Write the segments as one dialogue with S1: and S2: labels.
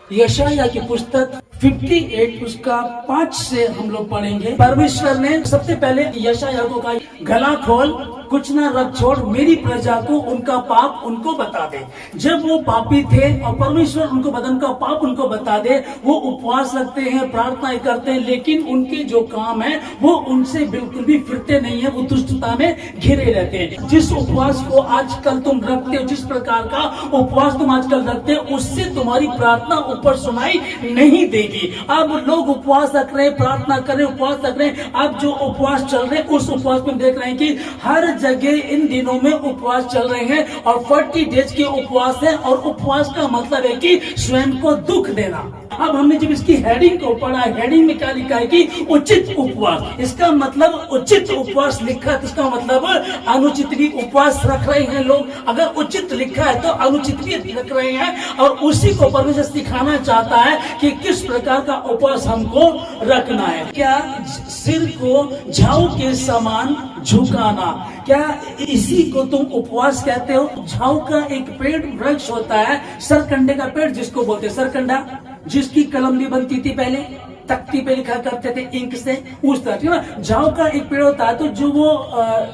S1: यशाया की पुस्तक 58 उसका 5 से हम लोग पढ़ेंगे। परमेश्वर ने सबसे पहले यशाया को कहा, गला खोल, कुछ ना रख छोड़, मेरी प्रजा को उनका पाप उनको बता दे। जब वो पापी थे और परमेश्वर उनको बदन का पाप उनको बता दे, वो उपवास रखते हैं, प्रार्थनाएं करते हैं, लेकिन उनके जो काम है वो उनसे बिल्कुल भी फिरते नहीं है, वो दुष्टता में घिरे रहते हैं। जिस उपवास को आजकल तुम रखते हो, जिस प्रकार का उपवास तुम आजकल रखते हो, उससे तुम्हारी प्रार्थना ऊपर सुनाई नहीं देगी। अब लोग उपवास रख रहे हैं, प्रार्थना कर रहे हैं, उपवास रख रहे हैं। अब जो उपवास चल रहे हैं, उस उपवास में देख रहे हैं कि हर जगह इन दिनों में उपवास चल रहे हैं और 40 डेज के उपवास है। और उपवास का मतलब है कि स्वयं को दुख देना। अब हमने जब इसकी हेडिंग को पढ़ा, हेडिंग में क्या लिखा है कि उचित उपवास। इसका मतलब उचित उपवास लिखा है तो इसका मतलब अनुचित भी उपवास रख रहे हैं लोग। अगर उचित लिखा है तो अनुचित भी रख रहे हैं। और उसी को परमेश्वर सिखाना चाहता है कि किस प्रकार का उपवास हमको रखना है। क्या सिर को झाऊ के समान झुकाना, क्या इसी को तुम उपवास कहते हो? झाऊ का एक पेड़ वृक्ष होता है, सरकंडे का पेड़ जिसको बोलते हैं, सरकंडा, जिसकी कलम भी बनती थी पहले, तख्ती पे लिखा करते थे इंक से, उस तरह, ठीक ना। झाऊ का एक पेड़ होता है, तो जो वो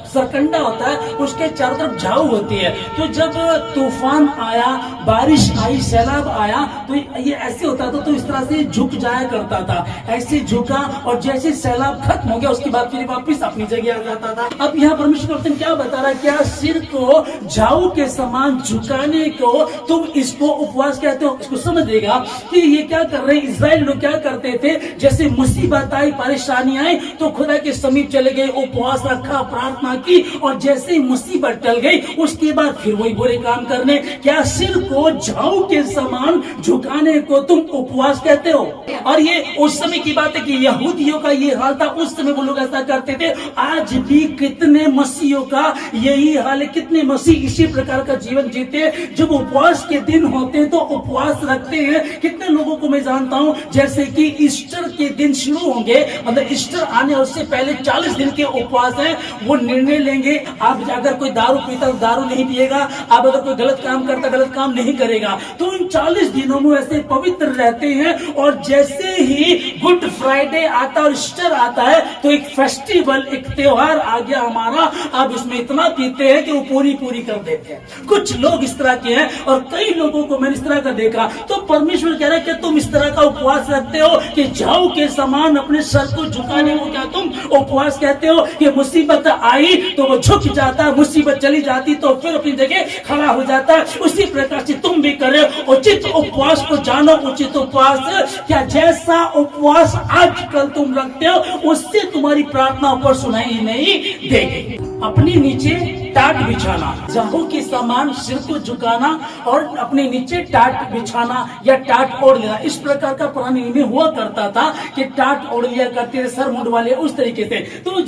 S1: सरकंडा होता है उसके चारों तरफ झाऊ होती है। तो जब तूफान आया, बारिश आई, सैलाब आया, तो ये ऐसे होता था, तो इस तरह से झुक जाया करता था। ऐसे झुका और जैसे सैलाब खत्म हो गया उसके बाद फिर वापिस अपनी जगह आ जाता था। अब यहाँ परमेश्वर क्या बता रहा है, क्या सिर को झाऊ के समान झुकाने को तुम इसको उपवास कहते हो? इसको समझेगा कि ये क्या कर रहे हैं। इस्राएल लोग क्या करते थे, जैसे मुसीबत आई, परेशानी आई, तो खुदा के समीप चले गए, उपवास रखा, प्रार्थना की, और जैसे मुसीबत टल गई उसके बाद फिर वही बुरे काम करने। क्या सिर को झाऊ के समान झुकाने को तुम उपवास कहते हो? और ये उस समय की बात है कि यहूदियों का ये हाल था, उस समय वो लोग ऐसा करते थे। आज भी कितने मसीहियों का यही हाल है, कितने मसीह इसी प्रकार का जीवन जीते। जब उपवास के दिन होते हैं तो उपवास रखते हैं। कितने लोगों को मैं जानता हूं, जैसे कि ईस्टर के दिन शुरू होंगे, मतलब ईस्टर आने उससे पहले 40 दिन के उपवास हैं, वो निर्णय लेंगे। आप अगर कोई दारू पीता तो दारू नहीं पिएगा, आप अगर कोई गलत काम करता गलत काम नहीं करेगा। तो इन 40 दिनों में ऐसे पवित्र रहते हैं। और जैसे ही गुड फ्राइडे आता और ईस्टर आता है तो एक फेस्टिवल, एक त्योहार आ गया हमारा, अब इसमें इतना पीते हैं कि वो पूरी कर देते हैं। कुछ लोग इस तरह के हैं और कई लोगों को मैंने इस तरह का देखा। तो परमेश्वर कह रहा है कि तुम इस तरह का उपवास रखते हो कि झाऊ के समान अपने सर को झुकाने को क्या तुम उपवास कहते हो? कि मुसीबत आई तो वो झुक जाता है, मुसीबत चली जाती तो फिर अपनी जगह खड़ा हो जाता है। उसी प्रकार से तुम भी करे उचित उपवास को जानो। उचित उपवास क्या, जैसा उपवास आजकल तुम रखते हो उससे तुम्हारी प्रार्थना ऊपर सुनाई नहीं देगी। अपने नीचे टाट बिछाना, झाऊ के समान सिर को झुकाना और अपने नीचे टाट बिछाना या टाट ओढ़ लेना। इस प्रकार का पुराने में हुआ करता था कि टाट ओढ़ लिया करते थे सर मुंड वाले, उस तरीके से। तो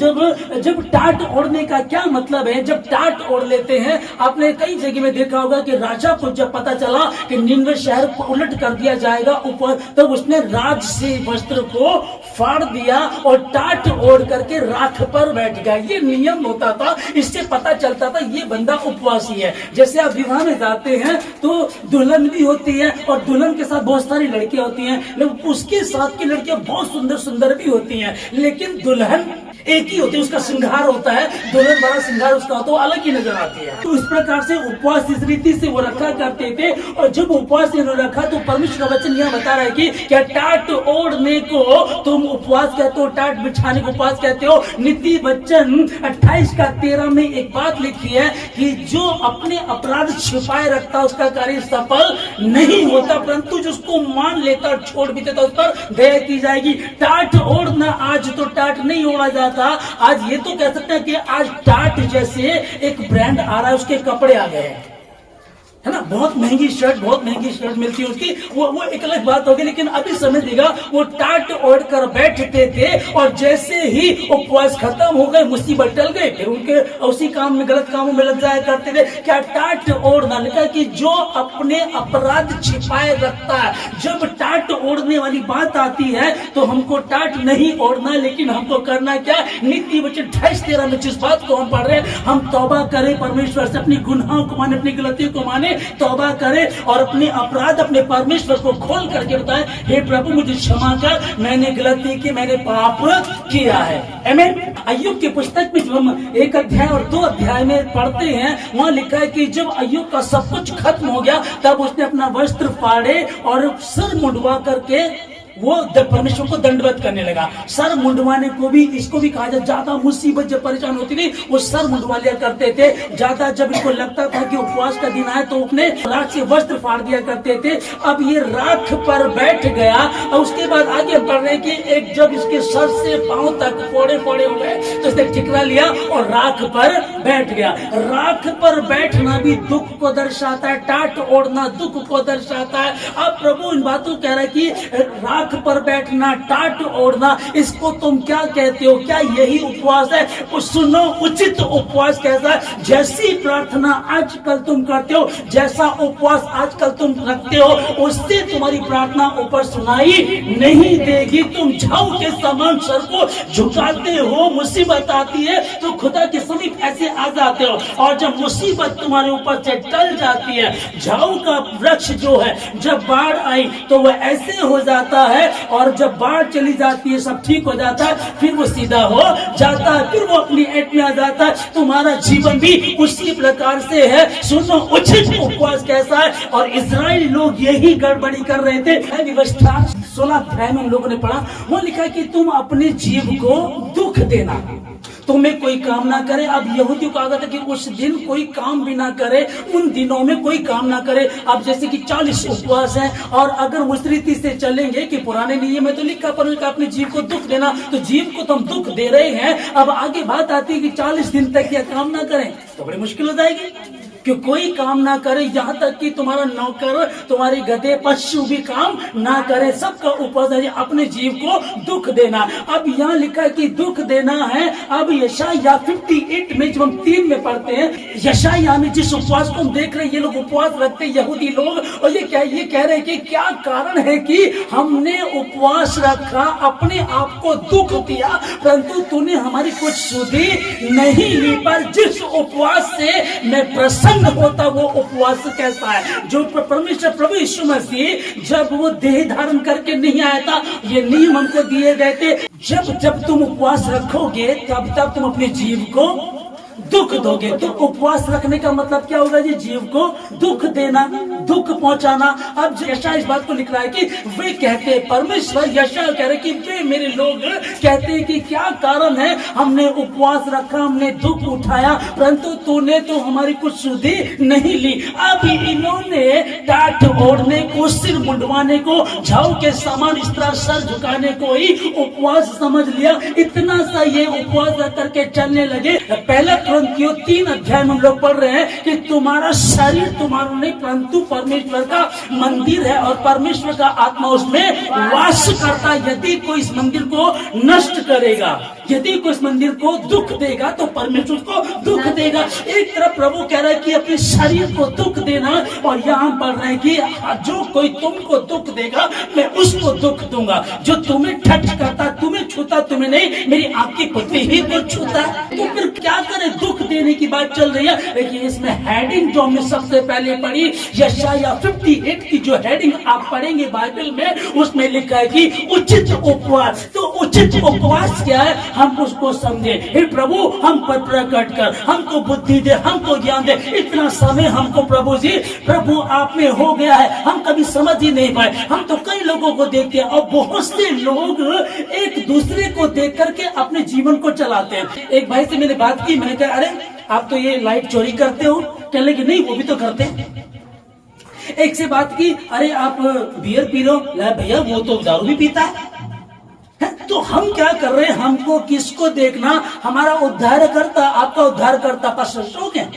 S1: जब टाट ओढ़ने का क्या मतलब है, जब टाट ओढ़ लेते हैं, आपने कई जगह में देखा होगा कि राजा को जब पता चला कि निन्वे शहर को उलट कर दिया जाएगा ऊपर, तब उसने राज से वस्त्र को फाड़ दिया और टाट ओढ़ करके राख पर बैठ गया। ये नियम होता था, इससे पता चलता था ये बंदा उपवासी है। जैसे आप विवाह में जाते हैं तो दुल्हन भी होती है और दुल्हन के साथ बहुत सारी लड़कियां होती हैं, लेकिन उसके साथ की लड़कियां बहुत सुंदर भी होती हैं, लेकिन दुल्हन एक ही होती है, उसका श्रृंगार होता है, दुल्हन बड़ा श्रृंगार उसका होता है, वो अलग ही नजर आती है। तो इस प्रकार से उपवास इस रीति से वो रखा करते थे। और जब उपवास इन्होंने रखा तो परमेश्वर का वचन यहाँ बता रहा है कि क्या टाट ओढ़ने को तुम उपवास कहते हो, टाट बिछाने को उपवास कहते हो? नीति वचन 28:13 में एक बात लिखी है कि जो अपने अपराध छिपाए रखता उसका कार्य सफल नहीं होता, परंतु जिसको मान लेता और छोड़ भी देता उस पर दया की जाएगी। टाट ओढ़ना, आज तो टाट नहीं ओढ़ा जाता, आज ये तो कह सकते हैं कि आज टाट जैसे एक ब्रांड आ रहा है, उसके कपड़े आ गए हैं, है ना। बहुत महंगी शर्ट मिलती है उसकी, वो एक अलग बात होगी। लेकिन अभी समझिएगा, वो टाट ओढ़ कर बैठते थे और जैसे ही उपवास खत्म हो गए, मुसीबत टल गई, फिर उनके उसी काम में, गलत कामों में लग जाया करते थे। क्या टाट ओढ़ना लिखा कि जो अपने अपराध छिपाए रखता है। जब टाट ओढ़ने वाली बात आती है तो हमको टाट नहीं ओढ़ना, लेकिन हमको करना क्या? नीति वचन 28:13 में जिस बात को हम पढ़ रहे हैं, हम तौबा करें परमेश्वर से, अपनी गुनाहों को माने, अपनी गलतियों को माने करे, तौबा करे और अपने अपराध अपने परमेश्वर को खोल करके बताए, हे प्रभु मुझे क्षमा कर, मैंने गलती की, मैंने पाप किया है। आमीन। अय्यूब की पुस्तक में जो हम 1 अध्याय और 2 अध्याय में पढ़ते हैं, वहाँ लिखा है कि जब अय्यूब का सब कुछ खत्म हो गया तब उसने अपना वस्त्र फाड़े और सर मुंडवा करके वो परमेश्वर को दंडवत करने लगा। सर मुंडवाने को भी, इसको भी कहा जाए, ज्यादा मुसीबत जब परेशान होती थी वो सर मुंडवा लिया करते थे। ज्यादा जब इनको लगता था कि उपवास का दिन आए तो अपने राख से वस्त्र फाड़ दिया करते थे। अब ये राख पर बैठ गया और उसके बाद आगे बढ़ रहे कि एक जब इसके सर से पांव तक फोड़े फोड़े हो गए तो इसने ठिकरा लिया और राख पर बैठ गया। राख पर बैठना भी दुख को दर्शाता है, टाट ओढ़ना दुख को दर्शाता है। अब प्रभु इन बातों कह रहा है कि राख पर बैठना, टाट ओढ़ना, इसको तुम क्या कहते हो? क्या यही उपवास है? सुनो, उचित उपवास कैसा है? जैसी प्रार्थना आजकल तुम करते हो, जैसा उपवास आजकल तुम रखते हो, उससे तुम्हारी प्रार्थना ऊपर सुनाई नहीं देगी। तुम झाऊ के समान सर को झुकाते हो, मुसीबत आती है तो खुदा के समीप ऐसे आ जाते हो, और जब मुसीबत तुम्हारे ऊपर से टल जाती है, झाऊ का वृक्ष जो है जब बाढ़ आई तो वह ऐसे हो जाता है, और जब बाढ़ चली जाती है सब ठीक हो जाता है, फिर वो सीधा हो जाता है, फिर वो अपनी एट में आ जाता है। तुम्हारा जीवन भी उसी प्रकार से है। सुनो, उचित उपवास कैसा है? और इजराइली लोग यही गड़बड़ी कर रहे थे। व्यवस्था 16 अध्याय में हम लोगों ने पढ़ा, वो लिखा कि तुम अपने जीव को दुख देना, तुम्हें कोई काम ना करे। अब यहूदियों को आगा था कि उस दिन कोई काम भी ना करे, उन दिनों में कोई काम ना करे। अब जैसे कि 40 उपवास है, और अगर उस रीति से चलेंगे कि पुराने नियम में तो लिखा पर अपने जीव को दुख देना, तो जीव को तो हम दुख दे रहे हैं। अब आगे बात आती है कि 40 दिन तक यह काम ना करें तो बड़ी मुश्किल हो जाएगी कि कोई काम ना करे, यहाँ तक कि तुम्हारा नौकर, तुम्हारे गधे, पशु भी काम ना करे। सबका उपवास है अपने जीव को दुख देना। अब यहाँ लिखा है कि दुख देना है। अब यशायाह 58 में जब हम 3 में पढ़ते हैं, यशायाह में जिस उपवास को हम देख रहे हैं, ये लोग उपवास रखते हैं यहूदी लोग, और ये कह रहे हैं कि क्या कारण है कि हमने उपवास रखा, अपने आप को दुख दिया, परंतु तूने हमारी कुछ सुधी नहीं ली। पर जिस उपवास से मैं प्रसन्न होता वो उपवास कैसा है? जो परमेश्वर प्रभु यीशु मसीह जब वो देह धारण करके नहीं आया था, ये नियम हमको दिए गए थे, जब तुम उपवास रखोगे तब तुम अपने जीव को दुख दोगे। तो उपवास रखने का मतलब क्या होगा जी? जीव को दुख देना, दुख पहुंचाना। अब यशायाह इस बात को लिख रहा है कि वे कहते, परमेश्वर यशायाह कह रहे कि वे मेरे लोग कहते हैं कि क्या कारण है, हमने उपवास रखा, हमने दुख उठाया, परंतु तूने तो हमारी कुछ सुधि नहीं ली। अब इन्होंने टाट ओढ़ने को, सिर मुंडवाने को, झाऊ के समान इस तरह सर झुकाने को ही उपवास समझ लिया। इतना सा ये उपवास करके चलने लगे। पहला कुरिन्थियों 3 अध्याय में हम लोग पढ़ रहे हैं कि तुम्हारा शरीर तुम्हारा नहीं, परंतु परमेश्वर का मंदिर है और परमेश्वर का आत्मा उसमें वास करता। यदि कोई इस मंदिर को नष्ट करेगा, यदि कोई इस मंदिर को दुख देगा, तो परमेश्वर को दुख देगा। एक तरफ प्रभु कह रहा है कि अपने शरीर को दुख देना, और यहाँ पढ़ रहे हैं कि जो कोई तुमको दुख देगा मैं उसको दुख दूंगा। जो तुम्हें टच करता, तुम्हें छूता, तुम्हें नहीं, मेरी आपकी पत्नी ही को छूता, तो फिर क्या करे? दुख देने की बात चल रही है। लेकिन इसमें हेडिंग जो हमने सबसे पहले पढ़ी, यशायाह 58 की जो हेडिंग आप पढ़ेंगे बाइबल में, उसमें लिखा है कि उचित उपवास। तो उचित उपवास क्या है, हम उसको समझे। हे प्रभु हम पर प्रकट कर, हमको बुद्धि दे, हमको ज्ञान दे। इतना समय हमको प्रभु जी, प्रभु आप में हो गया है, हम कभी समझ ही नहीं पाए। हम तो कई लोगों को देखते हैं, और बहुत से लोग एक दूसरे को देख करके अपने जीवन को चलाते हैं। एक भाई से मैंने बात की, मैंने कहा अरे आप तो ये लाइट चोरी करते हो, कहने की नहीं वो भी तो करते। एक से बात की, अरे आप बियर पी लो, भैया वो तो दारू भी पीता है। तो हम क्या कर रहे हैं? हमको किसको देखना? हमारा उद्धार करता, आपका उद्धार करता पास्टर अशोक है,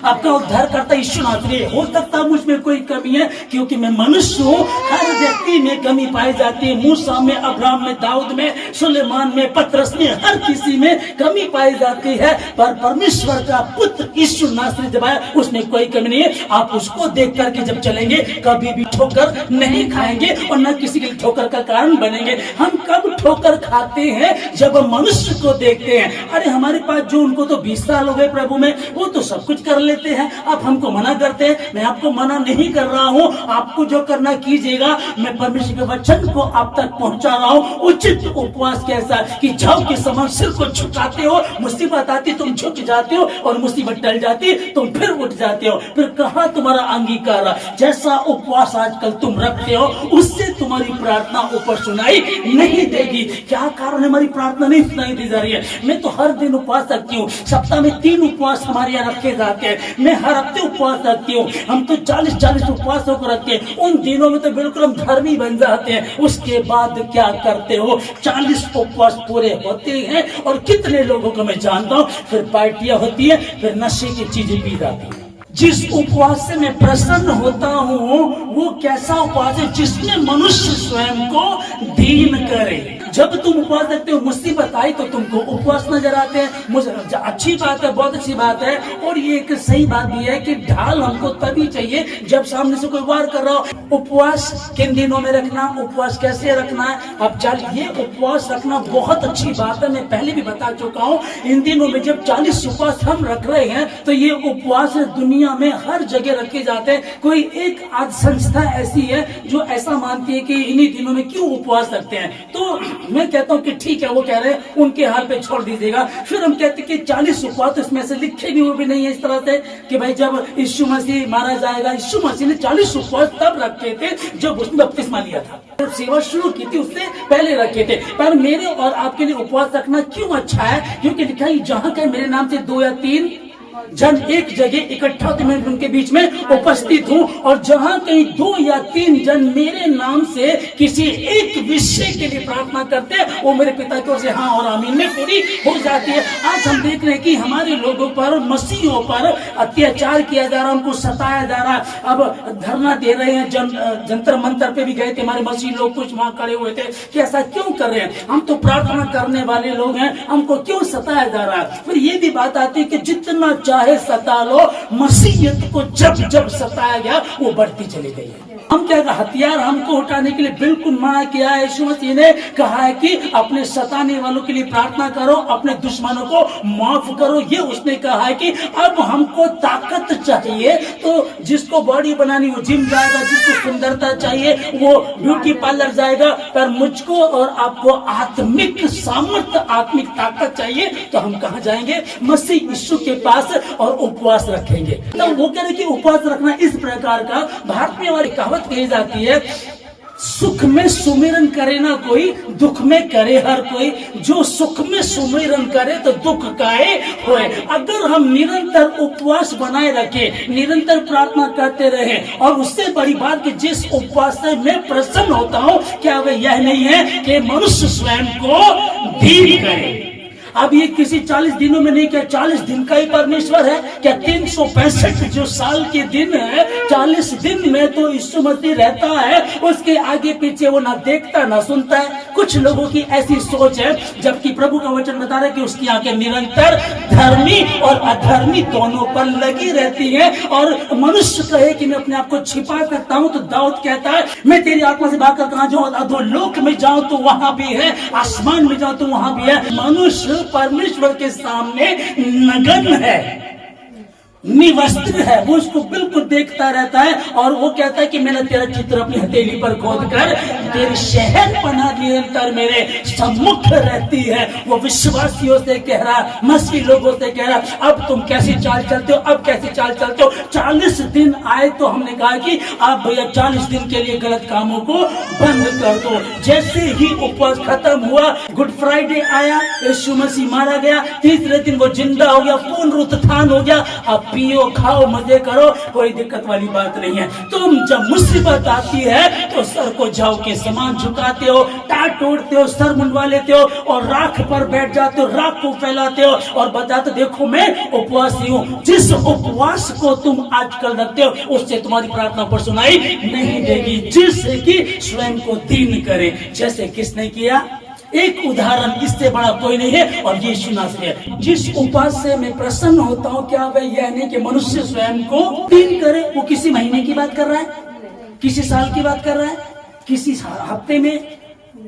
S1: आपका उद्धार करता यीशु नासरी। हो सकता मुझ में कोई कमी है, क्योंकि मैं मनुष्य हूँ। हर व्यक्ति सभी में कमी पाई जाती है। मूसा में, अब्राहम में, दाऊद में, सुलेमान में, पतरस में, हर किसी में कमी पाई जाती है। पर परमेश्वर का पुत्र यीशु नासरी जब आया, उसमें कोई कमी नहीं है। आप उसको देख करके जब चलेंगे कभी भी ठोकर नहीं खाएंगे और न किसी के लिए ठोकर का कारण बनेंगे। हम कब ठोकर खाते हैं? जब मनुष्य को देखते हैं। अरे हमारे पास जो, उनको तो 20 साल हो गए प्रभु में, वो तो सब कुछ कर लेते हैं। आप हमको मना करते हैं। मैं आपको मना नहीं कर रहा हूँ, आपको जो करना कीजिएगा। मैं परमेश्वर के वचन को आप तक पहुंचा रहा हूँ। उचित उपवास कैसा कि जब के समान सिर को झुकाते हो, मुसीबत आती तुम झुक जाते हो और मुसीबत टल जाती तुम फिर उठ जाते हो। फिर कहाँ तुम्हारा अंगीकार? जैसा उपवास आजकल तुम रखते हो उससे तुम्हारी प्रार्थना ऊपर सुनाई नहीं देगी। क्या कारण है हमारी प्रार्थना नहीं सुनाई दी जा रही है? मैं तो हर दिन उपवास रखती हूँ। सप्ताह में 3 उपवास हमारे यहाँ रखे जाते हैं। मैं हर हफ्ते उपवास रखती हूँ। हम तो 40-40 उपवासों को रखते हैं। उन दिनों में तो बिल्कुल हम धर्मी बन जाते हैं। उसके बाद क्या करते हो? 40 उपवास पूरे होते हैं और कितने लोगों को मैं जानता हूँ, फिर पार्टियां होती है, फिर नशे की चीजें पी जाती है। जिस उपवास से मैं प्रसन्न होता हूँ वो कैसा उपवास है? जिसमें मनुष्य स्वयं को दीन करे। जब तुम उपवास रखते हो, मुसीबत आई तो तुमको उपवास नजर आते हैं। मुझे अच्छी बात है, बहुत अच्छी बात है। और ये एक सही बात भी है कि ढाल हमको तभी चाहिए जब सामने से कोई वार कर रहा हो। उपवास किन दिनों में रखना, उपवास कैसे रखना है, अब ये उपवास रखना बहुत अच्छी बात है। मैं पहले भी बता चुका हूँ। इन दिनों में जब 40 उपवास हम रख रहे हैं तो ये उपवास दुनिया में हर जगह रखे जाते हैं। कोई एक आध संस्था ऐसी है जो ऐसा मानती है कि इन्हीं दिनों में क्यों उपवास रखते हैं। तो मैं कहता हूँ कि ठीक है, वो कह रहे हैं उनके हाल पे छोड़ दीजिएगा। फिर हम कहते हैं कि 40 उपवास, इसमें से लिखे भी वो भी नहीं है इस तरह से कि भाई जब यीशु मसीह मारा जाएगा। यीशु मसीह ने 40 उपवास तब रखे थे जब उसने बपतिस्मा लिया था, जब सेवा शुरू की थी उससे पहले रखे थे। पर मेरे और आपके लिए उपवास रखना क्यों अच्छा है? क्योंकि लिखा है जहाँ कहीं मेरे नाम से 2 या 3 जन एक जगह इकट्ठा होते मैं उनके बीच में उपस्थित हूँ। और जहाँ कहीं 2 या 3 जन मेरे नाम से किसी एक विषय के लिए प्रार्थना करते हैं, वो मेरे पिता की ओर से हाँ और आमीन में पूरी हो जाती है। आज हम देख रहे हैं कि हमारे लोगों पर, मसीहों पर अत्याचार किया जा रहा, उनको सताया जा रहा। अब धरना दे रहे हैं, जंतर मंतर पे भी गए थे हमारे मसीह लोग, कुछ वहां खड़े हुए थे कि ऐसा क्यों कर रहे हैं? हम तो प्रार्थना करने वाले लोग हैं, हमको क्यों सताया जा रहा है? फिर ये भी बात आती है कि जितना चाहे सता लो, मसीहियत को जब जब सताया गया वो बढ़ती चली गई है। हम क्या, हथियार हमको उठाने के लिए बिल्कुल मना किया है। यीशु मसीह ने कहा है कि अपने सताने वालों के लिए प्रार्थना करो, अपने दुश्मनों को माफ करो। ये उसने कहा है कि अब हमको ताकत चाहिए तो जिसको बॉडी बनानी वो जिम जाएगा, जिसको सुंदरता चाहिए वो ब्यूटी पार्लर जाएगा। पर मुझको और आपको आत्मिक सामर्थ्य, आत्मिक ताकत चाहिए तो हम कहाँ जाएंगे? मसीह यीशु के पास और उपवास रखेंगे। तो वो कह रहे कि उपवास रखना इस प्रकार का, भारत में हमारी कहावत कही जाती है, सुख में सुमिरन करे ना कोई, दुख में करे हर कोई। जो सुख में सुमिरन करे तो दुख काहे होए। अगर हम निरंतर उपवास बनाए रखे, निरंतर प्रार्थना करते रहे, और उससे बड़ी बात कि जिस उपवास से मैं प्रसन्न होता हूँ, क्या वह यह नहीं है कि मनुष्य स्वयं को दीन करे। अब ये किसी 40 दिनों में नहीं, क्या 40 दिन का ही परमेश्वर है? क्या 365 जो साल के दिन है, 40 दिन में तो यीशु मसीह रहता है, उसके आगे पीछे वो ना देखता ना सुनता है। कुछ लोगों की ऐसी सोच है, जबकि प्रभु का वचन बता रहा है कि उसकी आंखें निरंतर धर्मी और अधर्मी दोनों पर लगी रहती है। और मनुष्य कहे कि मैं अपने आप को छिपा करता हूँ, तो दाऊद कहता है मैं तेरी आत्मा से भागकर कहाँ जाऊँ? अधोलोक में जाऊँ तो वहां भी है, आसमान में जाऊँ तो वहां भी है। मनुष्य परमेश्वर के सामने नग्न है, निवस्त्र है, वो उसको बिल्कुल देखता रहता है। और वो कहता है कि मैंने तेरा चित्र अपनी हथेली पर खोद कर तेरी शहर पना निरंतर मेरे सम्मुख रहती है। वो विश्वासियों से कह रहा, मसीह लोगों से कह रहा, अब तुम कैसी चाल चलते हो, अब कैसी चाल चलते हो? 40 दिन आए तो हमने कहा कि आप भैया 40 दिन के लिए गलत कामों को बंद कर दो। जैसे ही उपवास खत्म हुआ, गुड फ्राइडे आया, यीशु मसीह मारा गया, तीसरे दिन वो जिंदा हो गया, पुनरुत्थान हो गया। अब पियो खाओ मजे करो, कोई दिक्कत वाली बात नहीं है। तुम जब मुसीबत आती है तो सर को जाओ के समान झुकाते हो, टाट तोड़ते हो, सर मुंडवा लेते हो और राख पर बैठ जाते हो, राख को फैलाते हो और बताते देखो मैं उपवासी हूँ। जिस उपवास को तुम आजकल रखते हो उससे तुम्हारी प्रार्थना पर सुनाई नहीं देगी, जिससे कि स्वयं को दीन करे, जैसे किसने किया। एक उदाहरण, इससे बड़ा कोई नहीं है और ये सुना से जिस उपवास से मैं प्रसन्न होता हूँ, क्या वह यह नहीं कि मनुष्य स्वयं को दीन करे। वो किसी महीने की बात कर रहा है, किसी साल की बात कर रहा है, किसी हफ्ते में,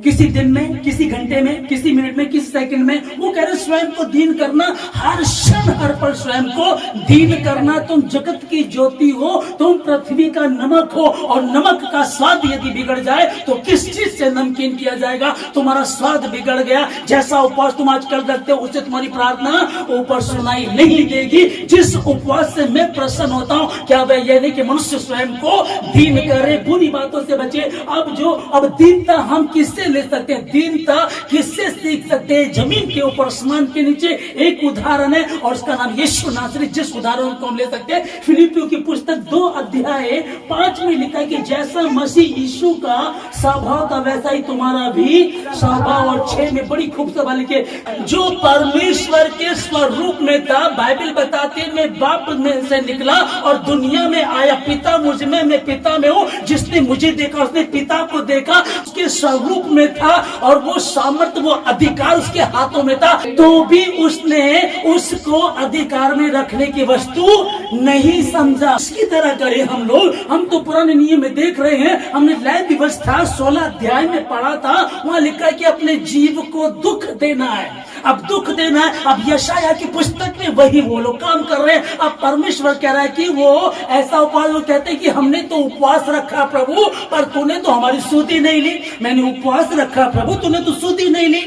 S1: किसी दिन में, किसी घंटे में, किसी मिनट में, किसी सेकंड में। वो कह रहे स्वयं को दीन करना, हर क्षण हर पल स्वयं को दीन करना। तुम जगत की ज्योति हो, तुम पृथ्वी का नमक हो और नमक का स्वाद यदि बिगड़ जाए तो किस चीज से नमकीन किया जाएगा। तुम्हारा स्वाद बिगड़ गया। जैसा उपवास तुम आजकल रखते हो उससे तुम्हारी प्रार्थना ऊपर सुनाई नहीं देगी। जिस उपवास से मैं प्रसन्न होता हूँ, क्या वह यह नहीं कि मनुष्य स्वयं को दीन करे, बुरी बातों से बचे। अब दीनता हम किससे ले सकते हैं, दीनता किससे सीख सकते हैं। जमीन के ऊपर आसमान के नीचे एक उदाहरण है और उसका नाम यीशु नासरी। जिस उदाहरण को हम ले सकते हैं, फिलिपियों की पुस्तक 2 अध्याय 5 में लिखा है कि जैसा मसीह यीशु का स्वभाव था वैसा ही तुम्हारा भी स्वभाव। और 6 में बड़ी खूबसूरत लिखे, जो परमेश्वर के स्वरूप में था। बाइबल बताती है मैं बाप में से निकला और दुनिया में आया, पिता मुझ में, मैं पिता में हूँ। जिसने मुझे देखा उसने पिता को देखा। उसके स्वरूप में था और वो सामर्थ्य, वो अधिकार उसके हाथों में था, तो भी उसने उसको अधिकार में रखने की वस्तु नहीं समझा। इसकी तरह करें हम लोग। हम तो पुराने नियम में देख रहे हैं, हमने न्याय व्यवस्था 16 अध्याय में पढ़ा था। वहाँ लिखा है कि अपने जीव को दुख देना है। अब दुख देना है। अब यशाया की पुस्तक में वही वो लोग काम कर रहे हैं। अब परमेश्वर कह रहा है कि वो ऐसा उपवास, वो कहते हैं कि हमने तो उपवास रखा प्रभु, पर तूने तो हमारी सुधि नहीं ली। मैंने उपवास रखा प्रभु, तूने तो सुधि नहीं ली।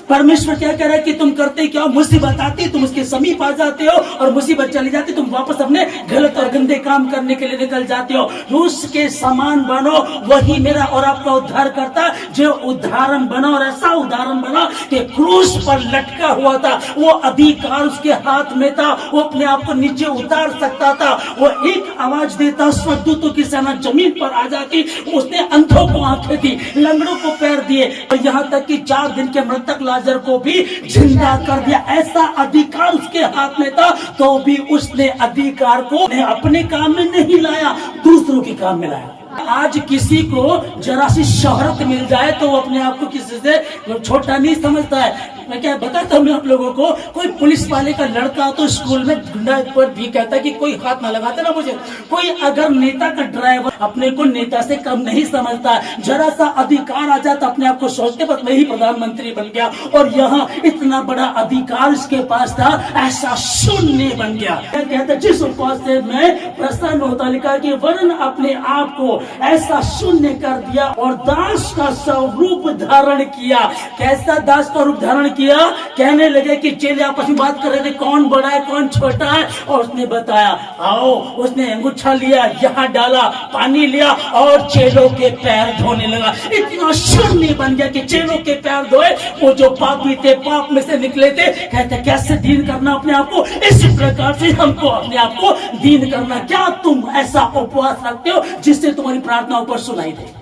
S1: परमेश्वर क्या कह रहा है कि तुम करते क्या, मुसीबत आती तुम उसके समीप आ जाते हो और मुसीबत चली जाती तुम वापस अपने गलत और गंदे काम करने के लिए निकल जाते हो। उसके समान बनो, वही मेरा और आपका उद्धार करता, जो उदाहरण बना और ऐसा उदाहरण बना कि क्रूस पर लटका हुआ था। वो अधिकार उसके हाथ में था, वो अपने आप को नीचे उतार सकता था। वो एक आवाज देता, स्वर्गदूतों की सेना जमीन पर आ जाती। उसने अंधों को आंखें दी, लंगड़ों को पैर दिए और यहाँ तक कि 4 दिन के मृतक लाजर को भी जिंदा कर दिया। ऐसा अधिकार उसके हाथ में था, तो भी उसने अधिकार को अपने काम में नहीं लाया, दूसरों के काम में लाया। आज किसी को जरा सी शोहरत मिल जाए तो वो अपने आप को किसी से छोटा नहीं समझता है। मैं क्या बताता हूँ आप लोगों को, कोई पुलिस वाले का लड़का तो स्कूल में गुंडा पर भी कहता है कि कोई हाथ ना लगाते ना मुझे। कोई अगर नेता का ड्राइवर अपने को नेता से कम नहीं समझता है, जरा सा अधिकार आ जाता अपने आप को सोचते बस मैं ही प्रधानमंत्री बन गया। और यहाँ इतना बड़ा अधिकार इसके पास था, ऐसा शून्य बन गया। कहता जिस उपवास से मैं प्रसन्न होता, लिखा कि वरन अपने आप को ऐसा शून्य कर दिया और दास का स्वरूप धारण किया। कैसा दास का रूप धारण किया? कहने लगे कि चेले आपस में बात कर रहे थे कौन बड़ा है कौन छोटा है, और उसने बताया आओ। उसने अंगूठा लिया, यहाँ डाला, पानी लिया और चेलों के पैर धोने लगा। इतना शून्य बन गया कि चेलों के पैर धोए। वो जो पापी थे, पाप में से निकले थे, कहते कैसे दीन करना अपने आप को, इसी प्रकार से हमको अपने आप को दीन करना। क्या तुम ऐसा उपवास रखते हो जिससे तुम्हारी प्रार्थना ऊपर सुनाई दे?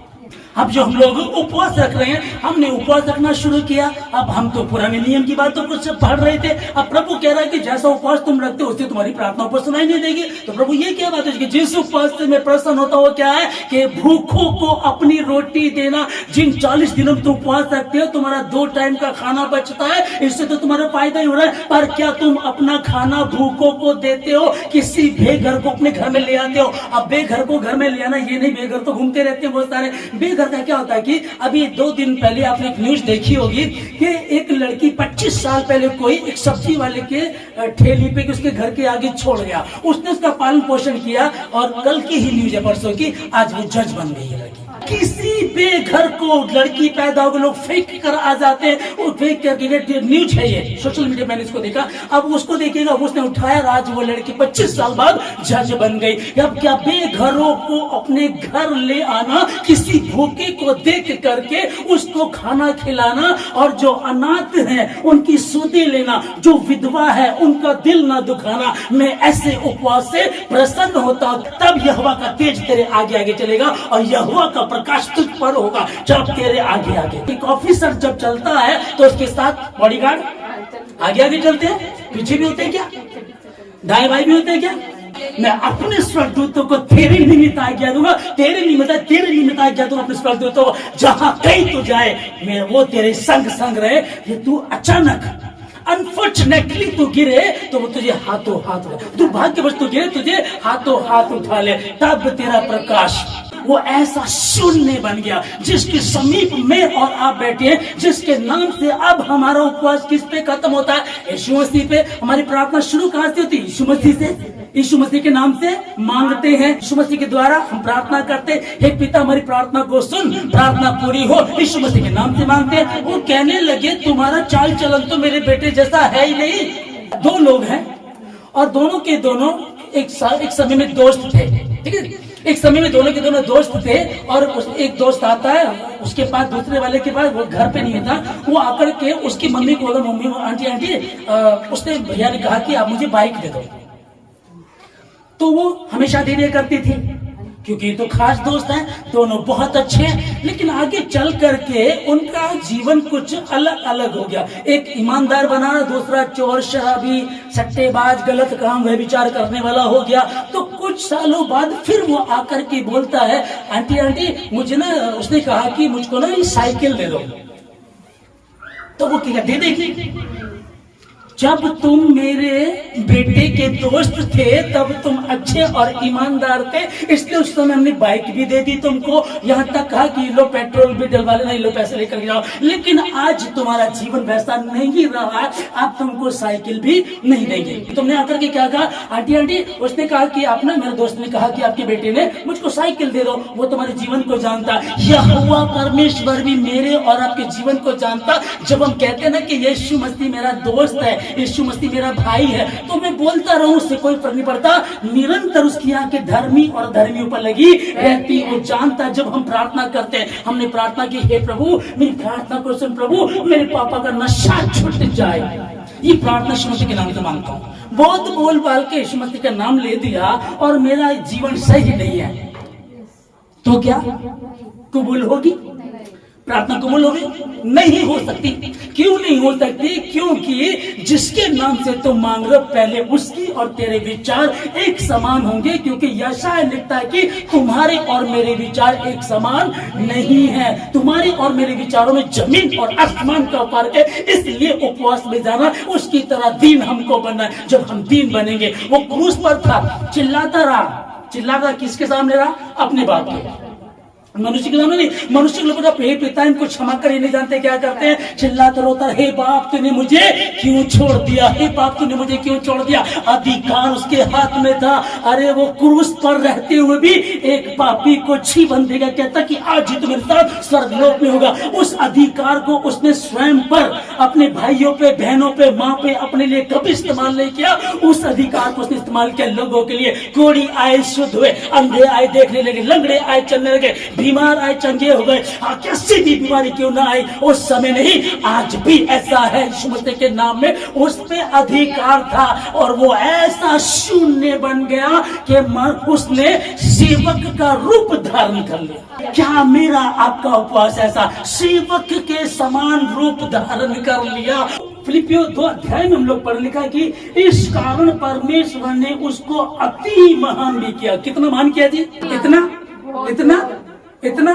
S1: अब जो हम लोग उपवास रख रहे हैं, हमने उपवास रखना शुरू किया। अब हम तो पुराने नियम की बातों को पढ़ रहे थे। अब प्रभु कह रहा है कि जैसा उपवास तुम रखते हो उससे तुम्हारी प्रार्थना ऊपर सुनाई नहीं देगी। तो प्रभु ये क्या बात है कि जिस उपवास से मैं प्रसन्न होता हूँ क्या है कि भूखों को अपनी रोटी देना। जिन 40 दिनों में तुम उपवास रखते हो, तुम्हारा 2 टाइम का खाना बचता है, इससे तो तुम्हारा फायदा ही हो रहा है। पर क्या तुम अपना खाना भूखों को देते हो? किसी बेघर को अपने घर में ले आते हो? अब बेघर को घर में ले आना ये नहीं, बेघर तो घूमते रहते हैं बहुत सारे। बेघर का क्या होता है कि अभी 2 दिन पहले आपने एक न्यूज देखी होगी कि एक लड़की 25 साल पहले कोई एक सब्जी वाले के ठेली पे उसके घर के आगे छोड़ गया। उसने उसका पालन पोषण किया और कल की ही न्यूज है, परसों की, आज वो जज बन गई है लड़की। किसी बेघर को लड़की पैदा हो, लोग फेंक कर आ जाते हैं। वो फेंक करके न्यूज है, ये सोशल मीडिया मैंने इसको देखा। अब उसको देखिएगा, उसने उठाया, आज वो लड़की 25 साल बाद जज बन गई। अब क्या बेघरों को अपने घर ले आना, किसी भूखे को देख करके उसको खाना खिलाना, और जो अनाथ है उनकी सुधि लेना, जो विधवा है उनका दिल ना दुखाना। मैं ऐसे उपवास से प्रसन्न होता हूं, तब यहोवा का तेज तेरे आगे आगे चलेगा और यहोवा का प्रकाश तुझ पर होगा जब तेरे आगे आगे। एक ऑफिसर जब चलता है तो उसके साथ बॉडीगार्ड आगे आगे चलते हैं, पीछे भी होते हैं क्या, दाएं बाएं भी होते हैं क्या? मैं अपने स्वर्गदूतों को तेरे निमित्त आज्ञा दूंगा, तेरे निमित्त आज्ञा दूंगा अपने स्वर्गदूतों को, जहां कहीं तू जाए मैं वो तेरे संग संग रहे। ये तू अचानक अनफॉर्चुनेटली तू गिरे तो वो तुझे हाथों हाथ ले, तू भाग्यवश तू गिरे तुझे हाथों हाथ उठा ले, तब तेरा प्रकाश वो ऐसा शून्य बन गया जिसके समीप में और आप बैठे हैं, जिसके नाम से अब हमारा उपवास किस पे खत्म होता है? यीशु मसीह पे। हमारी प्रार्थना शुरू कहां से होती है? यीशु मसीह से। यीशु मसीह के नाम से मांगते हैं, यीशु मसीह के द्वारा हम प्रार्थना करते हैं, हे पिता हमारी प्रार्थना को सुन, प्रार्थना पूरी हो। यीशु मसीह के नाम से मांगते हैं। वो कहने लगे तुम्हारा चाल चलन तो मेरे बेटे जैसा है ही नहीं। दो लोग हैं और दोनों के दोनों एक समय में दोस्त थे, ठीक है? एक समय में दोनों के दोनों दोस्त थे और एक दोस्त आता है उसके पास, दूसरे वाले के पास, वो घर पे नहीं था, वो आकर के उसकी मम्मी को बोला, मम्मी आंटी आंटी उसने भैया ने कहा कि आप मुझे बाइक दे दो। तो वो हमेशा दे दिया करती थी क्योंकि तो खास दोस्त हैं, दोनों बहुत अच्छे हैं। लेकिन आगे चल करके उनका जीवन कुछ अलग अलग हो गया। एक ईमानदार बना, दूसरा चोर, शराबी, सट्टेबाज, गलत काम व्यभिचार करने वाला हो गया। तो कुछ सालों बाद फिर वो आकर के बोलता है, आंटी आंटी मुझे ना, उसने कहा कि मुझको ना ये साइकिल दे दो। तो वो क्या दे देगी? जब तुम मेरे बेटे के दोस्त थे तब तुम अच्छे और ईमानदार थे, इसलिए उस समय हमने बाइक भी दे दी तुमको, यहाँ तक कहा कि लो पेट्रोल भी डलवा लेना, लो पैसे लेकर जाओ। लेकिन आज तुम्हारा जीवन वैसा नहीं रहा, आप तुमको साइकिल भी नहीं देंगे। तुमने आकर के क्या कहा? आंटी आंटी उसने कहा कि आप ना, मेरे दोस्त ने कहा कि आपके बेटे ने मुझको साइकिल दे दो। वो तुम्हारे जीवन को जानता, यहोवा परमेश्वर भी मेरे और आपके जीवन को जानता। जब हम कहते हैं ना कि यीशु मसीह मेरा दोस्त है, यीशु मसीह मेरा भाई है, तो मैं बोलता रहूं उससे कोई फर्क नहीं पड़ता, निरंतर उसकी आंखें धर्मी और धर्मियों पर लगी रहती। वो जानता जब हम प्रार्थना करते हैं, हमने प्रार्थना की, हे प्रभु मेरी प्रार्थना को सुन, प्रभु मेरे पापा का नशा छूट जाए। ये प्रार्थना यीशु मसीह के नाम से मांगता हूं। बहुत बोल बाल के यीशु मसीह का नाम ले दिया और मेरा जीवन सही नहीं है, तो क्या कबूल होगी? प्रार्थना कबूल होगी? नहीं हो सकती। क्यों नहीं हो सकती? क्योंकि जिसके नाम से तुम मांग रहे हो पहले उसकी और तेरे विचार एक समान होंगे, क्योंकि यशायाह लिखता है कि तुम्हारे और मेरे विचार एक समान नहीं है। तुम्हारे और मेरे विचारों में जमीन और आसमान का फर्क है। इसलिए उपवास में जाना, उसकी तरह दीन हमको बनना है। जब हम दीन बनेंगे, वो क्रूस पर था, चिल्लाता रहा, किसके सामने रहा? अपने बाप के, मनुष्य के सामने नहीं। मनुष्य के लोगों का पिता इनको क्षमा कर, ये नहीं जानते क्या करते हैं, चिल्लाते रोता, हे बाप तूने मुझे क्यों छोड़ दिया, हे बाप तूने मुझे क्यों छोड़ दिया। अधिकार उसके हाथ में था। अरे वो क्रूस पर रहते हुए भी एक पापी को जीवन देगा, कहता कि आज ही तुम्हारे साथ स्वर्गलोक में होगा। उस अधिकार को उसने स्वयं पर, अपने भाइयों पे, बहनों पे, माँ पे अपने लिए कभी इस्तेमाल नहीं किया। उस अधिकार को उसने इस्तेमाल किया लोगों के लिए। कोढ़ी आए शुद्ध हुए, अंधे आए देखने लगे, लंगड़े आए चलने लगे, बीमार आए चंगे हो गए। कैसी भी बीमारी क्यों ना आई, उस समय नहीं, आज भी ऐसा है। यीशु मसीह के नाम में उस पे अधिकार था और वो ऐसा शून्य बन गया कि उसने सेवक का रूप धारण कर लिया। क्या मेरा आपका उपवास ऐसा सेवक के समान रूप धारण कर लिया? फिलिपियो 2 अध्याय में हम लोग पढ़ लिखा कि इस कारण परमेश्वर ने उसको अति महान भी किया। कितना महान किया जी? इतना कितना?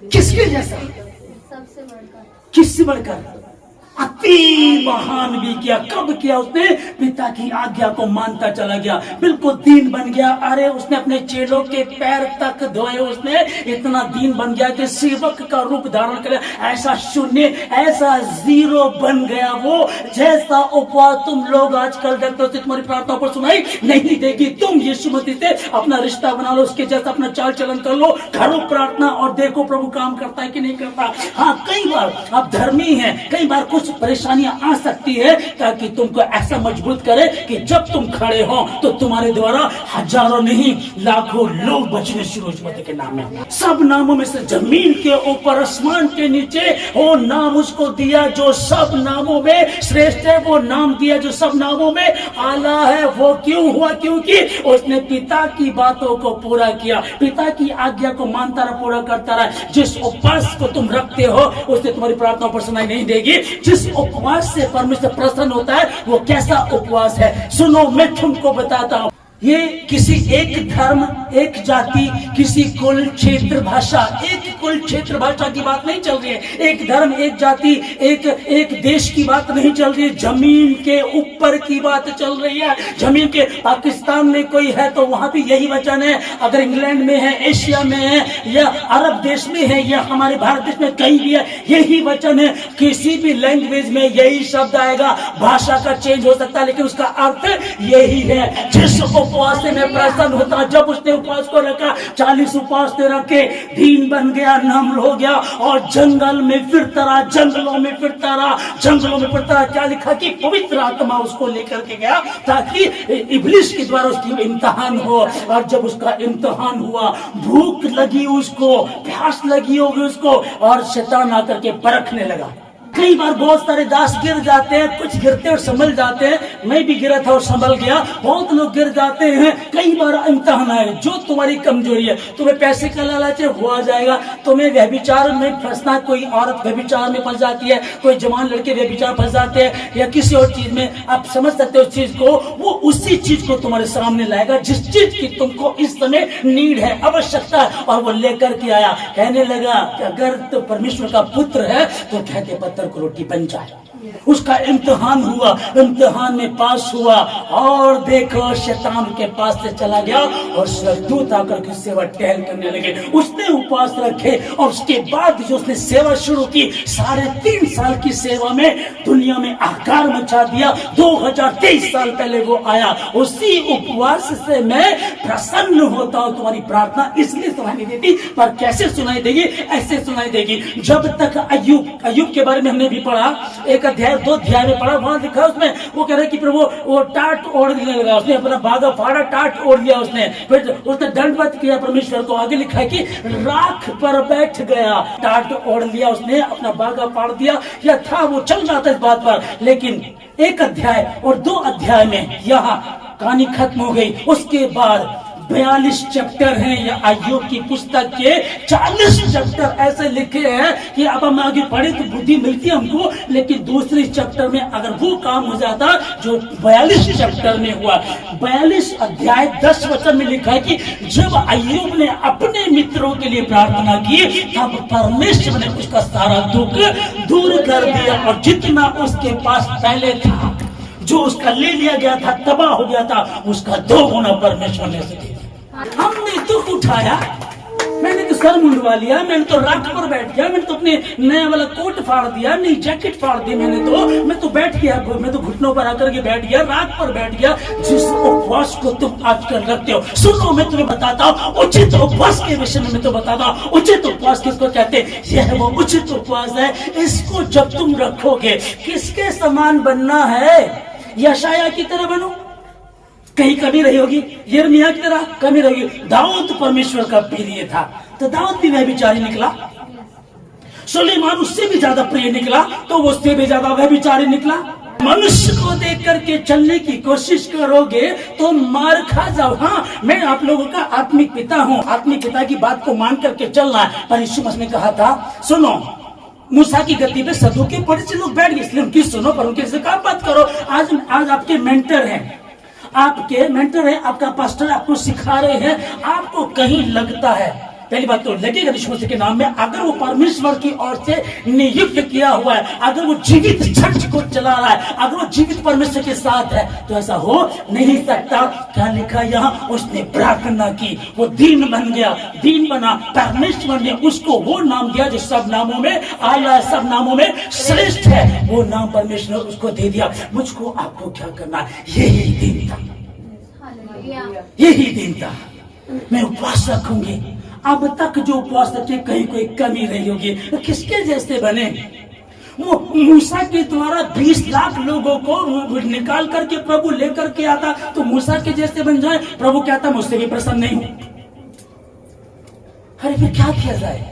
S1: किसके जैसा?
S2: सबसे बढ़कर,
S1: किससे बढ़कर? अति महान भी किया। कब किया? उसने पिता की आज्ञा को मानता चला गया, बिल्कुल दीन बन गया। अरे उसने अपने चेलों के पैर तक धोए, उसने इतना दीन बन गया कि सेवक का रूप धारण कर, ऐसा शून्य, ऐसा जीरो बन गया वो। जैसा उपवास तुम लोग आजकल देखते हो, तुम्हारी प्रार्थना पर सुनाई नहीं देगी। तुम यीशु मसीह से अपना रिश्ता बना लो, उसके जैसा अपना चाल चलन कर लो, करो प्रार्थना और देखो प्रभु काम करता है कि नहीं करता। हाँ, कई बार आप धर्मी हैं, कई बार कुछ परेशानियां आ सकती है ताकि तुमको ऐसा मजबूत करे कि जब तुम खड़े हो तो तुम्हारे द्वारा हजारों नहीं लाखों लोग बचने शुरू हो जाते के नाम में। सब नामों में से जमीन के ऊपर आसमान के नीचे वो नाम उसको दिया जो सब नामों में श्रेष्ठ है, वो नाम दिया जो सब नामों में आला है। वो क्यों हुआ? क्योंकि उसने पिता की बातों को पूरा किया, पिता की आज्ञा को मानता रहा, पूरा करता रहा। जिस उपवास को तुम रखते हो उससे तुम्हारी प्रार्थना पर सुनाई नहीं देगी। जिस उपवास से परमेश्वर प्रसन्न होता है वो कैसा उपवास है? सुनो, मैं तुमको बताता हूं। ये किसी एक धर्म, एक जाति, किसी कुल क्षेत्र भाषा, एक कुल क्षेत्र भाषा की बात नहीं चल रही है। एक धर्म, एक जाति, एक देश की बात नहीं चल रही है। जमीन के ऊपर की बात चल रही है। जमीन के पाकिस्तान में कोई है तो वहां भी यही वचन है। अगर इंग्लैंड में है, एशिया में है, या अरब देश में है, या हमारे भारत देश में कहीं भी है, यही वचन है। किसी भी लैंग्वेज में यही शब्द आएगा। भाषा का चेंज हो सकता है लेकिन उसका अर्थ यही है। जिस उपवास से मैं प्रसन्न होता, जब उसने उपवास को रखा, 40 उपवास ने रखे, दीन बन गया, नम्र हो गया और जंगल में फिरता रहा, जंगलों में फिरता रहा, जंगलों में फिरता रहा। क्या लिखा कि पवित्र आत्मा उसको लेकर के गया ताकि इब्लिस के द्वारा उसकी इम्तिहान हो। और जब उसका इम्तिहान हुआ, भूख लगी उसको, प्यास लगी होगी उसको, और शैतान आकर के परखने लगा। कई बार बहुत सारे दास गिर जाते हैं, कुछ गिरते और संभल जाते हैं। मैं भी गिरा था और संभल गया। बहुत लोग गिर जाते हैं। कई बार इम्तिहान है। जो तुम्हारी कमजोरी है, तुम्हें पैसे का लालच है, वो आ जाएगा। तुम्हें व्यभिचार में फंसना, कोई औरत व्यभिचार में फंस जाती है, कोई जवान लड़के व्यभिचार फंस जाते हैं, या किसी और चीज में, आप समझ सकते हो उस चीज को। वो उसी चीज को तुम्हारे सामने लाएगा जिस चीज की तुमको इस समय नीड है, आवश्यकता है। और वो लेकर के आया, कहने लगा कि अगर तो परमेश्वर का पुत्र है तो कहते पत्थर को रोटी बन जाए। उसका इम्तिहान हुआ, इम्तिहान में पास हुआ, और देखो शैतान के पास से चला गया और स्वर्गदूत आकर के सेवा टहल करने लगे। उसने उपवास रखे और उसके बाद जो उसने सेवा शुरू की, 3.5 साल की सेवा में दुनिया में आकार मचा दिया। 2023 साल पहले वो आया। उसी उपवास से मैं प्रसन्न होता हूं। तुम्हारी प्रार्थना इसलिए सुनाई नहीं देती, पर कैसे सुनाई देगी? ऐसे सुनाई देगी। जब तक अय्यूब के बारे में हमने भी पढ़ा, एक अध्याय 2 अध्याय में पढ़ा, वहां लिखा उसमें, वो कह रहे कि प्रभु वो टाट ओढ़ने लगा, उसने अपना बागा फाड़ा, टाट ओढ़ लिया उसने, फिर उसने दंडवत किया परमेश्वर को। आगे लिखा है कि राख पर बैठ गया, टाट ओढ़ लिया उसने, अपना बागा फाड़ दिया। या था वो चल रहा था इस बात पर, लेकिन 1 अध्याय और 2 अध्याय में यहाँ कहानी खत्म हो गई। उसके बाद 42 चैप्टर हैं या अय्यूब की पुस्तक के 40 चैप्टर ऐसे लिखे हैं कि अब हम आगे पढ़े तो बुद्धि मिलती है हमको। लेकिन दूसरे चैप्टर में अगर वो काम हो जाता जो 42 चैप्टर में हुआ, 42 अध्याय 10 वचन में लिखा है कि जब अय्यूब ने अपने मित्रों के लिए प्रार्थना की, तब परमेश्वर ने उसका सारा दुख दूर कर दिया, और जितना उसके पास पहले था, जो उसका ले लिया गया था, तबाह हो गया था, उसका 2 गुना परमेश्वर ने दे दिया। हमने दुख उठाया, मैंने तो सर मुंडवा लिया, मैंने तो राख पर बैठ गया, मैंने तो अपने नया वाला कोट फाड़ दिया, नई जैकेट फाड़ दी मैं तो बैठ गया, मैं तो घुटनों पर आकर के बैठ गया, राख पर बैठ गया। जिस उपवास को तुम आजकल रखते हो, सुनो मैं तुम्हें बताता हूँ उचित उपवास के विषय में। मैं तो बताता हूँ उचित उपवास किसको कहते हैं। यह वो उचित उपवास है। इसको जब तुम रखोगे, किसके समान बनना है? यशाया की तरह बनो, कहीं कमी रही होगी। यिर्मयाह की तरह कमी रहेगी। दाऊद परमेश्वर का प्रिय था, तो दाऊद भी व्यभिचारी निकला। सुलेमान उससे भी ज्यादा प्रिय निकला, तो वो उससे भी ज्यादा व्यभिचारी निकला। मनुष्य को देख करके चलने की कोशिश करोगे तो मार खा जाओ। हाँ, मैं आप लोगों का आत्मिक पिता हूँ, आत्मिक पिता की बात को मान करके चलना है। पर यीशु मसीह ने कहा था, सुनो, मूसा की गद्दी पे सदूके बड़े से लोग बैठ गए, इसलिए उनकी सुनो, पर उनके से काम मत करो। आज आपके मेंटर हैं, आपका पास्टर आपको सिखा रहे हैं। आपको कहीं लगता है, पहली बात तो लगेगा यीशु मसीह के नाम में, अगर वो परमेश्वर की ओर से नियुक्त किया हुआ है, अगर वो जीवित चर्च को चला रहा है, अगर वो जीवित परमेश्वर के साथ है, तो ऐसा हो नहीं सकता। क्या लिखा यहाँ? उसने प्रार्थना की, वो दीन बन गया, दीन बना। परमेश्वर ने उसको वो नाम दिया जो सब नामों में आला, सब नामों में श्रेष्ठ है। वो नाम परमेश्वर ने उसको दे दिया। मुझको आपको क्या करना है? यही दिन था, यही दिन था। मैं उपवास रखूंगी। अब तक जो उपवास रखे, कहीं कोई कमी रही होगी, तो किसके जैसे बने? मूसा के द्वारा 20 लाख लोगों को निकाल करके प्रभु लेकर के आता, तो मूसा के जैसे बन जाए। प्रभु कहता मुझसे भी प्रसन्न नहीं हूं। अरे फिर क्या किया जाए?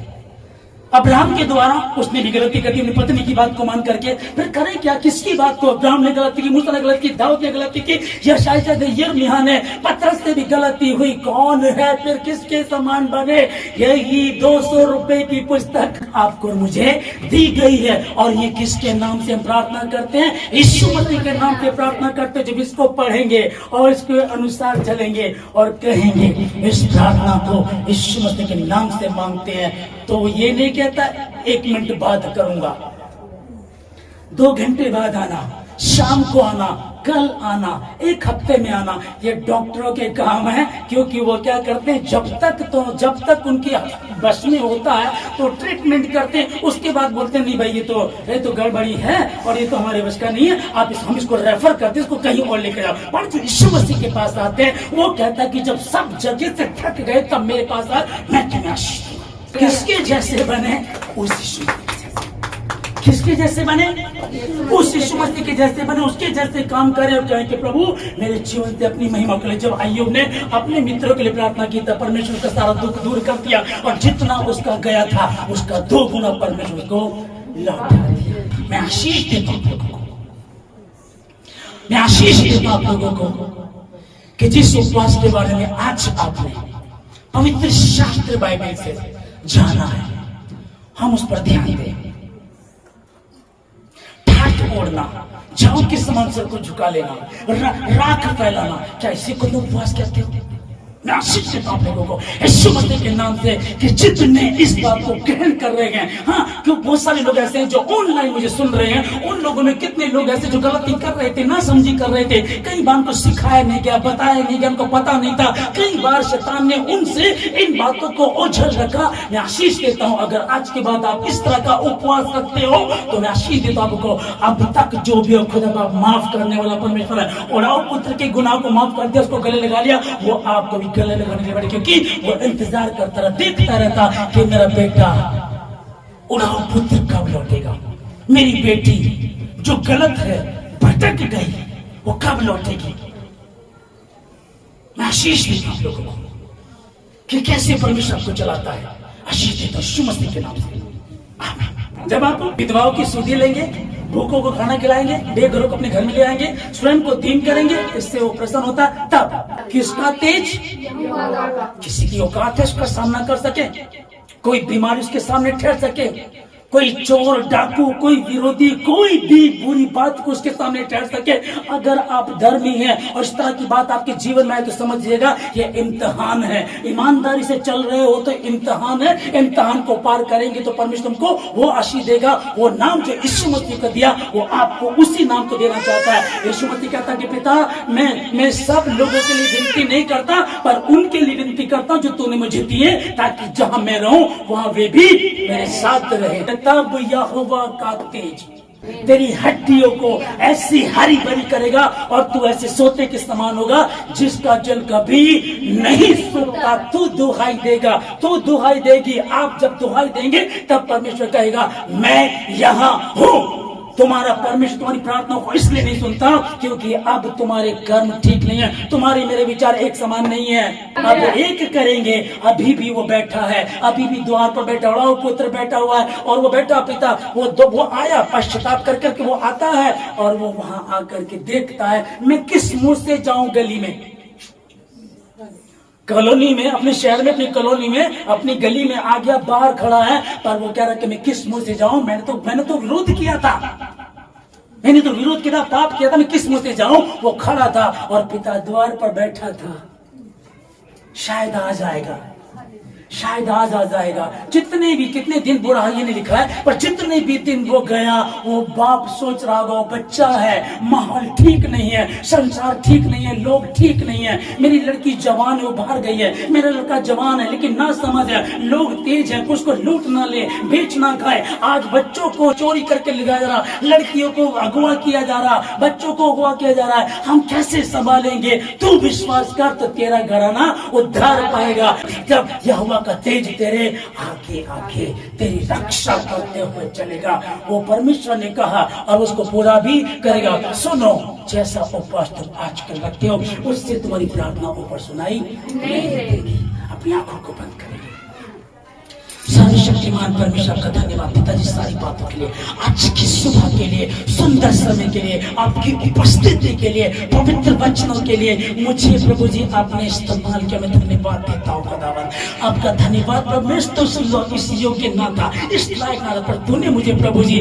S1: अब्राहम के द्वारा उसने भी गलती कर दी, अपनी पत्नी की बात को मान करके। फिर करें क्या? किसकी बात को? अब्राहम ने गलती की, मूसा ने गलती की, दाऊद ने गलती की, यशायाह ने, यिर्मयाह ने, पतरस से भी गलती हुई। कौन है फिर किसके समान बने? यही 200 रुपए की पुस्तक आपको मुझे दी गई है। और ये किसके नाम से हम प्रार्थना करते हैं? यीशु मसीह के नाम से प्रार्थना करते हैं। जब इसको पढ़ेंगे और इसके अनुसार चलेंगे और कहेंगे इस प्रार्थना को यीशु मसीह के नाम से मांगते हैं, तो ये नहीं कहता 1 मिनट बाद करूंगा, 2 घंटे बाद आना, शाम को आना, कल आना, 1 हफ्ते में आना। ये डॉक्टरों के काम है, क्योंकि वो क्या करते हैं, जब तक उनकी बस में होता है तो ट्रीटमेंट करते हैं। उसके बाद बोलते हैं नहीं भाई ये तो गड़बड़ी है और ये तो हमारे बस का नहीं है, हम इसको रेफर करते हैं, इसको कहीं और लेकर जाओ। पर जो यीशु मसीह के पास आते हैं, वो कहता है कि जब सब जगह से थक गए तब मेरे पास आए, मैं तुम्हें आशीष दूंगा। किसके जैसे बने? उस यीशु मसीह के जैसे। किसके जैसे बने? उस यीशु मसीह के जैसे बने, उसके जैसे काम करें और कहें कि प्रभु मेरे जीवन से अपनी महिमा के लिए। जब अय्यूब ने अपने मित्रों के लिए प्रार्थना की तब परमेश्वर का सारा दुख दूर कर दिया और जितना उसका गया था उसका 2 गुना परमेश्वर को लौटा दिया। मैं आशीष देता हूं लोगों को, मैं आशीष देता हूं लोगों को कि जिस उपवास के बारे में आज आपने पवित्र शास्त्र बाइबल से जाना है, हम उस पर ध्यान दें। ठाठ ओढ़ना, जाओ के समान सर को झुका लेना, राख फैलाना, क्या इसी को तुम उपवास कहते हो? मैं आशीष देता हूं लोगों को यीशु मसीह के नाम से कि जितने इस बात को ग्रहण कर रहे हैं। हाँ, क्यों बहुत सारे लोग ऐसे हैं जो ऑनलाइन मुझे सुन रहे हैं, उन लोगों में कितने लोग ऐसे जो गलती कर रहे थे, ना समझी कर रहे थे। कई बार उनको सिखाया नहीं गया, बताया नहीं गया, उनको पता नहीं था। कई बार शैतान ने उनसे इन बातों को ओझल रखा। मैं आशीष देता हूं, अगर आज के बाद आप इस तरह का उपवास रखते हो तो मैं आशीष देता हूं आपको। अब तक जो भी खुदा का माफ करने वाला परमेश्वर है, और आप पुत्र के गुनाह को माफ कर दिया, उसको गले लगा लिया, वो आपको भी गले लगाने के बाद, क्योंकि वो इंतजार करता रहा, देखता रहता कि मेरा बेटा उड़ाऊ पुत्र कब लौटेगा, मेरी बेटी जो गलत है भटक गई वो कब लौटेगी। मैं आशीष देता हूं लोगों को कि कैसे परमेश्वर आपको चलाता है। आशीष देता हूं यीशु मसीह के नाम से, आमीन। जब आप विधवाओं की सुधि लेंगे, भूखों को खाना खिलाएंगे, बेघरों को अपने घर में ले आएंगे, स्वयं को दीन करेंगे, इससे वो प्रसन्न होता है। तब किसका तेज? किसी की औकात है उसका सामना कर सके, कोई बीमारी उसके सामने ठहर सके, कोई चोर डाकू, कोई विरोधी, कोई भी बुरी बात को उसके सामने ठहर सके। अगर आप धर्मी हैं और इस तरह की बात आपके जीवन में आए तो समझिएगा ये इम्तिहान है। ईमानदारी से चल रहे हो तो इम्तिहान है, इम्तिहान को पार करेंगे तो परमेश्वर तुमको वो आशीष देगा। वो नाम जो यीशु मसीह को दिया वो आपको उसी नाम को देना चाहता है। यीशु मसीह कहता है कि पिता मैं सब लोगों के लिए विनती नहीं करता, पर उनके लिए विनती करता हूं जो तूने मुझे दिए, ताकि जहां मैं रहूं वहां वे भी मेरे साथ रहे। तब यहोवा का तेज तेरी हड्डियों को ऐसी हरी भरी करेगा और तू ऐसे सोते के समान होगा जिसका जल कभी नहीं सूखता। तू दुहाई देगा, तू दुहाई देगी। आप जब दुहाई देंगे तब परमेश्वर कहेगा मैं यहां हूं। तुम्हारा परमेश्वर तुम्हारी प्रार्थनाओं को इसलिए नहीं सुनता क्योंकि अब तुम्हारे कर्म ठीक नहीं है, तुम्हारे मेरे विचार एक समान नहीं है। अब एक करेंगे, अभी भी वो बैठा है, अभी भी द्वार पर बैठा हुआ, पुत्र बैठा हुआ है और वो बैठा पिता वो आया पश्चाताप कर करके वो आता है और वो वहां आकर के देखता है मैं किस मुंह से जाऊं गली में, कॉलोनी में, अपने शहर में, अपनी कॉलोनी में, अपनी गली में आ गया, बाहर खड़ा है, पर वो कह रहा है कि मैं किस मुंह से जाऊं, मैंने तो विरोध किया था, मैंने तो विरोध किया था, पाप किया था, मैं किस मुंह से जाऊं। वो खड़ा था और पिता द्वार पर बैठा था, शायद आ जाएगा, शायद आज आ जाएगा। जितने भी कितने दिन बुरा ये नहीं लिखा है, पर जितने भी दिन वो गया, वो बाप सोच रहा होगा बच्चा है, माहौल ठीक नहीं है, संसार ठीक नहीं है, लोग ठीक नहीं है, मेरी लड़की जवान है वो बाहर गई है, मेरा लड़का जवान है लेकिन ना समझ है, लोग तेज है, कुछ को लूट ना ले, बेच ना खाए। आज बच्चों को चोरी करके ले जा रहा, लड़कियों को अगवा किया जा रहा, बच्चों को अगवा किया जा रहा है। हम कैसे संभालेंगे? तू विश्वास कर तो तेरा घराना उद्धार पाएगा। जब यहोवा का तेज तेरे आगे आगे तेरी रक्षा करते हुए चलेगा। वो परमेश्वर ने कहा और उसको पूरा भी करेगा। सुनो, जैसा उपवास तुम आजकल रखते हो उससे तुम्हारी प्रार्थना ऊपर सुनाई नहीं देगी। अपनी आंखों को बंद करेंगे। सर्वशक्तिमान परमेश्वर का धन्यवाद पिताजी सारी बातों के लिए, आज की सुबह के लिए, सुंदर समय के लिए, आपकी उपस्थिति के लिए, पवित्र वचनों के लिए मुझे प्रभु जी आपने इस्तेमाल किया। मैं धन्यवाद देता हूँ खुदावन, आपका धन्यवाद प्रभु। मैं तो इस योग्य ना था, इस लायक ना था, पर तूने मुझे प्रभु जी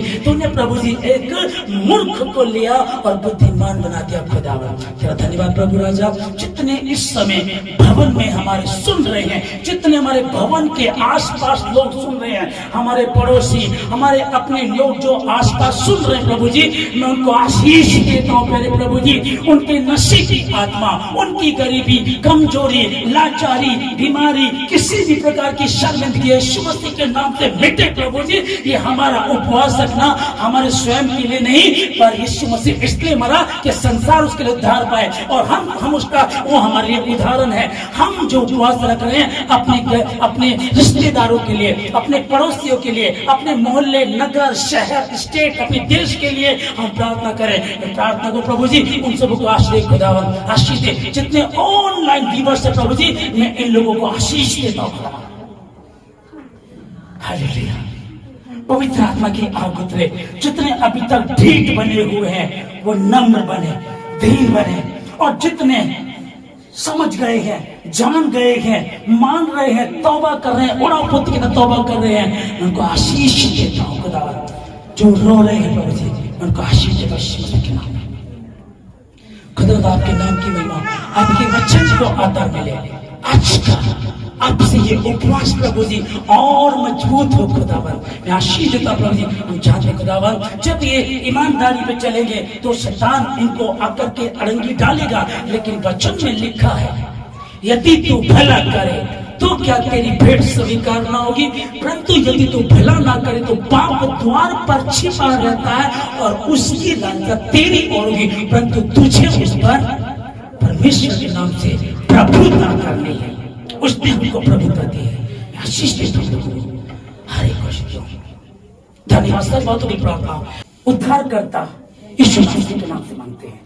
S1: एक मूर्ख को लिया और बुद्धिमान बना दिया खुदावन। तेरा धन्यवाद प्रभु राजा। जितने इस समय भवन में हमारे सुन रहे हैं, जितने हमारे भवन के आसपास लोग सुन रहे हैं, हमारे पड़ोसी, हमारे अपने लोग जो आसपास सुन रहे हैं प्रभु जी, मैं उनको आशीष देता हूँ पहले प्रभु जी। उनके नशे की आत्मा, उनकी गरीबी, कमजोरी, लाचारी, बीमारी, किसी भी प्रकार की शर्मिंदगी यीशु मसीह के नाम से मिटे प्रभु जी। ये हमारा उपवास रखना हमारे स्वयं के लिए नहीं, पर यीशु मसीह इसलिए मरा कि संसार उसके लिए उद्धार पाए, और हम उसका, वो हमारे लिए उदाहरण है। हम जो उपवास रख रहे हैं अपने रिश्तेदारों के लिए, अपने पड़ोसियों के लिए, अपने मोहल्ले, नगर, शहर, स्टेट, अपने देश के लिए हम प्रार्थना करें। प्रार्थना को प्रभु जी उन सबको आशीष खुदावन, आशीष दे। जितने ऑनलाइन व्यूअर्स है प्रभु जी, मैं इन लोगों को आशीष देता हूँ। हालेलुया। पवित्र आत्मा की आग उतरे। जितने अभी तक ढीठ बने हुए हैं वो नम्र बने, दीन बने, और जितने समझ गए हैं, जान गए हैं, मान रहे हैं, तौबा कर रहे हैं, उड़ा पुत्र की तरह तौबा कर रहे हैं, उनको आशीष देता हूँ खुदावन। जो रो रहे हैं प्रभु जी, उनको आशीष देता हूँ के नाम में। खुदावंद आपके नाम की महिमा, आपके वचन को आदर मिले। आज का आपसे ये उपवास प्रभु जी और मजबूत हो खुदावन। मैं आशीष देता प्रभु जी। हम चाहते खुदावन, जब ये ईमानदारी पे चलेंगे तो शैतान इनको आकर के अड़ंगी डालेगा, लेकिन वचन में लिखा है यदि तू भला करे तो क्या तेरी भेंट स्वीकार ना होगी, परंतु यदि तू भला ना करे तो पाप द्वार पर छिपा रहता है और उसकी लांछन तेरी ओर होगी, परंतु तुझे उस पर परमेश्वर के नाम से प्रभुता करनी है। उसने हमको प्रभुता दी है। आशीष देता हूँ। हरे कृष्ण। धन्यवाद। सब बातों की प्रार्थना उद्धार करता यीशु मसीह के नाम से मांगते हैं।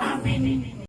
S1: आमीन।